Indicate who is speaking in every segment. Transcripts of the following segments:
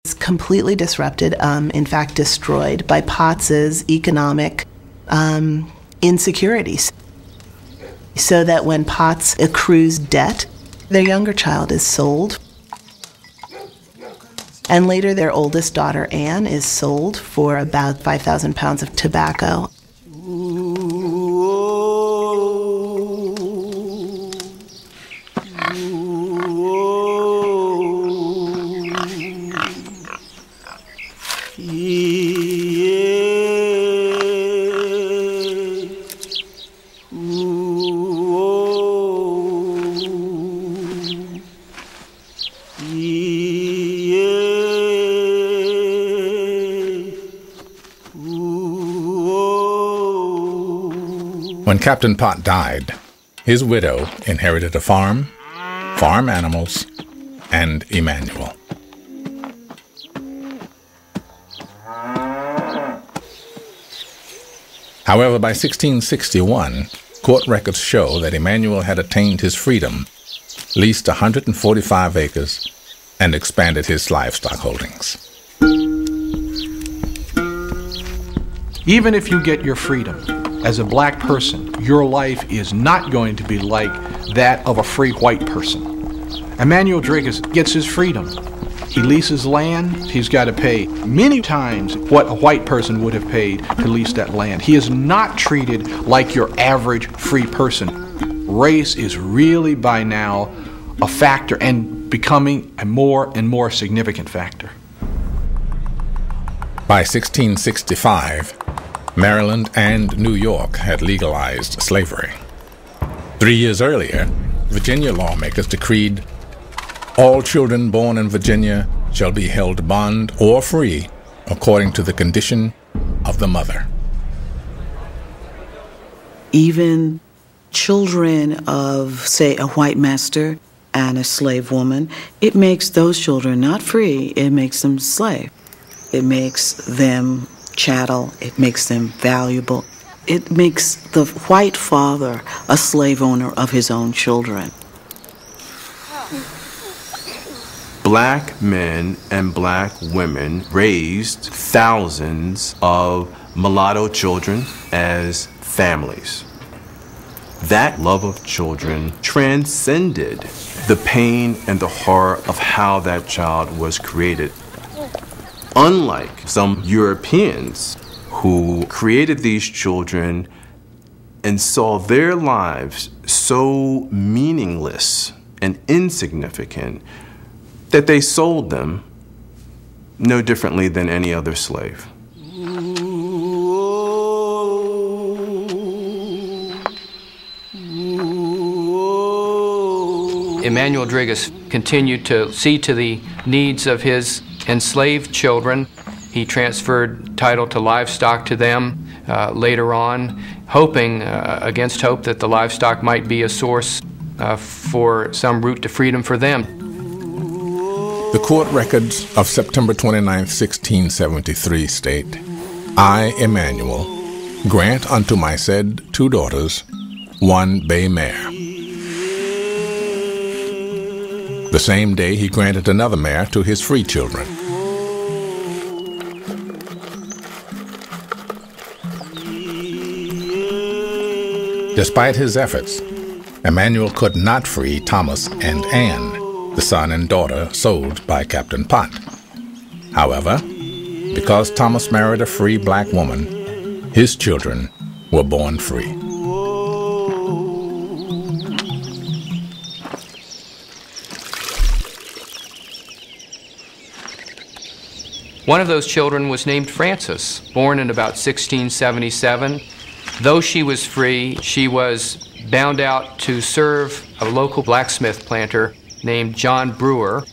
Speaker 1: It's completely disrupted, in fact destroyed, by Potts's economic insecurities. So that when Potts accrues debt, their younger child is sold. And later their oldest daughter, Anne, is sold for about 5,000 pounds of tobacco.
Speaker 2: When Captain Pott died, his widow inherited a farm, farm animals, and Emanuel. However, by 1661, court records show that Emanuel had attained his freedom, leased 145 acres, and expanded his livestock holdings.
Speaker 3: Even if you get your freedom, as a black person, your life is not going to be like that of a free white person. Emanuel Driggis gets his freedom. He leases land. He's got to pay many times what a white person would have paid to lease that land. He is not treated like your average free person. Race is really by now a factor and becoming a more and more significant factor.
Speaker 2: By 1665, Maryland and New York had legalized slavery. 3 years earlier, Virginia lawmakers decreed, "All children born in Virginia shall be held bond or free according to the condition of the mother."
Speaker 4: Even children of, say, a white master and a slave woman, it makes those children not free, it makes them slave. It makes them chattel, it makes them valuable. It makes the white father a slave owner of his own children.
Speaker 5: Black men and black women raised thousands of mulatto children as families. That love of children transcended the pain and the horror of how that child was created. Unlike some Europeans who created these children and saw their lives so meaningless and insignificant that they sold them no differently than any other slave.
Speaker 6: Emanuel Driggis continued to see to the needs of his enslaved children. He transferred title to livestock to them later on, hoping against hope that the livestock might be a source for some route to freedom for them.
Speaker 2: The court records of September 29, 1673 state, "I, Emanuel, grant unto my said 2 daughters 1 bay mare." The same day he granted another mare to his free children. Despite his efforts, Emanuel could not free Thomas and Anne, the son and daughter sold by Captain Pott. However, because Thomas married a free black woman, his children were born free.
Speaker 6: One of those children was named Frances, born in about 1677. Though she was free, she was bound out to serve a local blacksmith planter named John Brewer.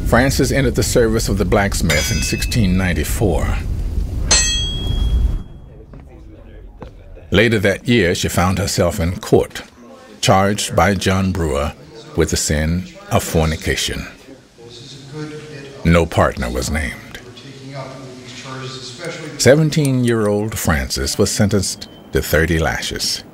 Speaker 2: Frances entered the service of the blacksmith in 1694. Later that year, she found herself in court. charged by John Brewer with the sin of fornication. No partner was named. 17-year-old Frances was sentenced to 30 lashes.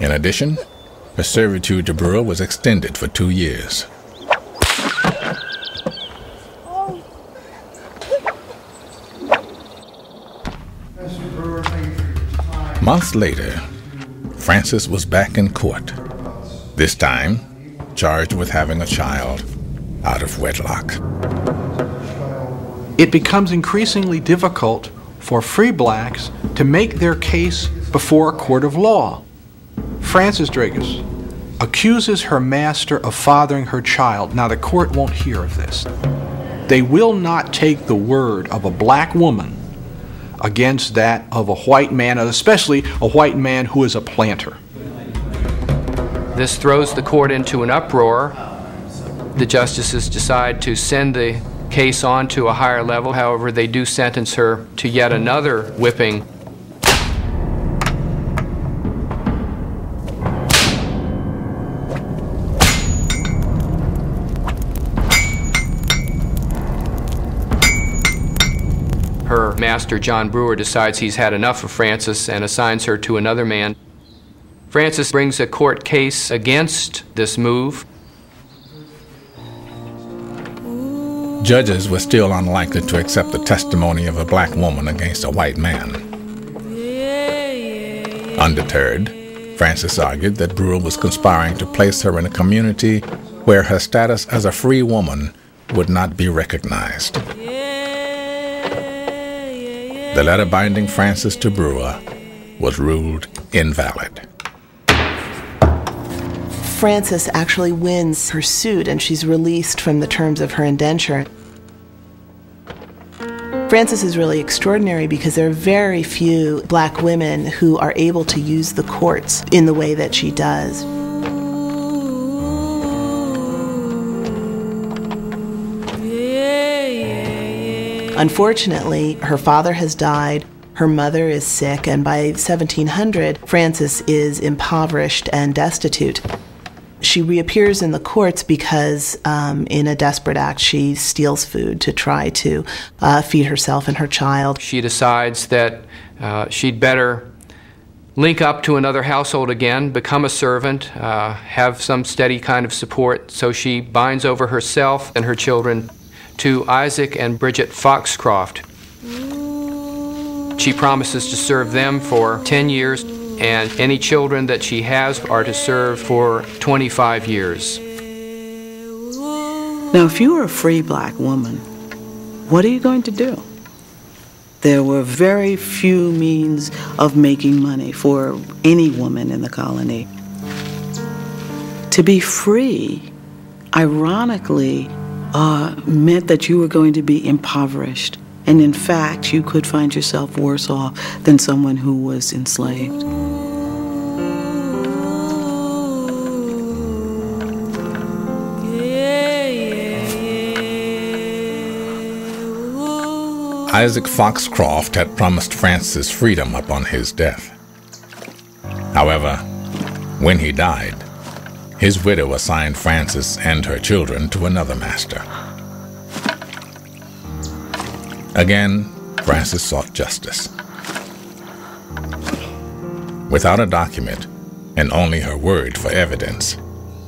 Speaker 2: In addition, her servitude to Brewer was extended for 2 years. Months later, Frances was back in court, this time charged with having a child out of wedlock.
Speaker 3: It becomes increasingly difficult for free blacks to make their case before a court of law. Frances Dragus accuses her master of fathering her child. Now, the court won't hear of this. They will not take the word of a black woman against that of a white man, and especially a white man who is a planter.
Speaker 6: This throws the court into an uproar. The justices decide to send the case on to a higher level. However, they do sentence her to yet another whipping. Her master, John Brewer, decides he's had enough of Frances and assigns her to another man. Frances brings a court case against this move.
Speaker 2: Judges were still unlikely to accept the testimony of a black woman against a white man. Undeterred, Frances argued that Brewer was conspiring to place her in a community where her status as a free woman would not be recognized. The letter binding Frances to Brewer was ruled invalid.
Speaker 1: Frances actually wins her suit and she's released from the terms of her indenture. Frances is really extraordinary because there are very few black women who are able to use the courts in the way that she does. Unfortunately, her father has died, her mother is sick, and by 1700, Frances is impoverished and destitute. She reappears in the courts because, in a desperate act, she steals food to try to feed herself and her child.
Speaker 6: She decides that she'd better link up to another household again, become a servant, have some steady kind of support, so she binds over herself and her children to Isaac and Bridget Foxcroft. She promises to serve them for 10 years, and any children that she has are to serve for 25 years.
Speaker 4: Now, if you were a free black woman, what are you going to do? There were very few means of making money for any woman in the colony. To be free, ironically, meant that you were going to be impoverished. And in fact, you could find yourself worse off than someone who was enslaved.
Speaker 2: Isaac Foxcroft had promised Frances freedom upon his death. However, when he died, his widow assigned Frances and her children to another master. Again, Frances sought justice. Without a document and only her word for evidence,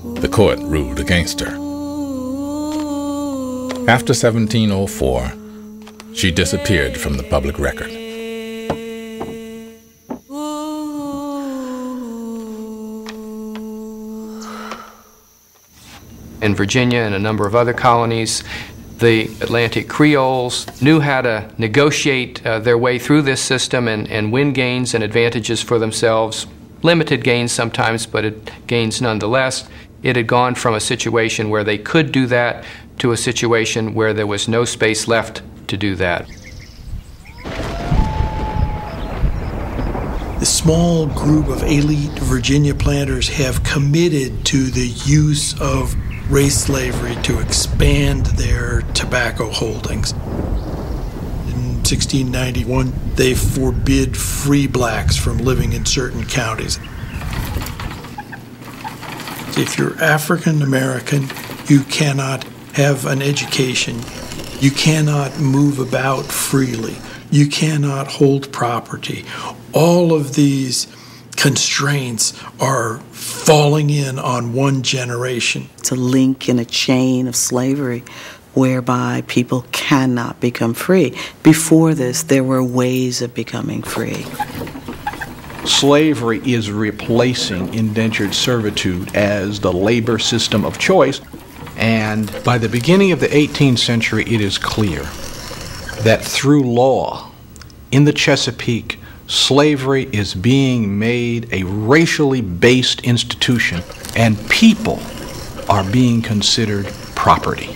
Speaker 2: the court ruled against her. After 1704, she disappeared from the public record.
Speaker 6: In Virginia and a number of other colonies, the Atlantic Creoles knew how to negotiate their way through this system and win gains and advantages for themselves. Limited gains sometimes, but gains nonetheless. It had gone from a situation where they could do that to a situation where there was no space left to do that.
Speaker 7: The small group of elite Virginia planters have committed to the use of race slavery to expand their tobacco holdings. In 1691, they forbid free blacks from living in certain counties. If you're African American, you cannot have an education. You cannot move about freely. You cannot hold property. All of these constraints are falling in on one generation.
Speaker 4: It's a link in a chain of slavery whereby people cannot become free. Before this, there were ways of becoming free.
Speaker 3: Slavery is replacing indentured servitude as the labor system of choice, and by the beginning of the 18th century, it is clear that through law in the Chesapeake, slavery is being made a racially based institution, and people are being considered property.